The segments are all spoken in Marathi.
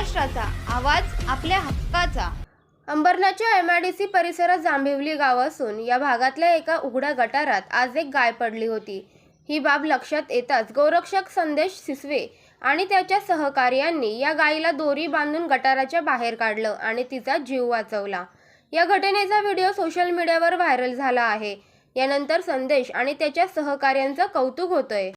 महाराष्ट्राचा आवाज आपल्या हक्काचा। अंबरनाथच्या MIDC परिसरात जांभिवली गाव असून या भागातल्या एका उघड्या गटारात आज एक गाय पडली होती। ही बाब लक्षात येताच गोरक्षक संदेश सिसवे आणि त्याच्या सहकार्यांनी या गायीला दोरी बांधून गटाराच्या बाहेर काढलं आणि तिचा जीव वाचवला। या घटनेचा व्हिडिओ सोशल मीडियावर व्हायरल झाला आहे। यानंतर संदेश आणि त्याच्या सहकार्यांचं कौतुक होतंय।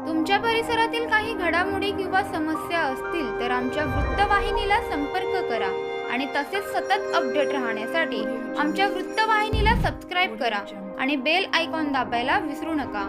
तुमच्या परिसरातील काही घडामोडी किंवा समस्या असतील तर आमच्या वृत्तवाहिनीला संपर्क करा आणि तसेच सतत अपडेट राहण्यासाठी आमच्या वृत्तवाहिनीला सबस्क्राइब करा आणि बेल आयकॉन दाबायला विसरू नका।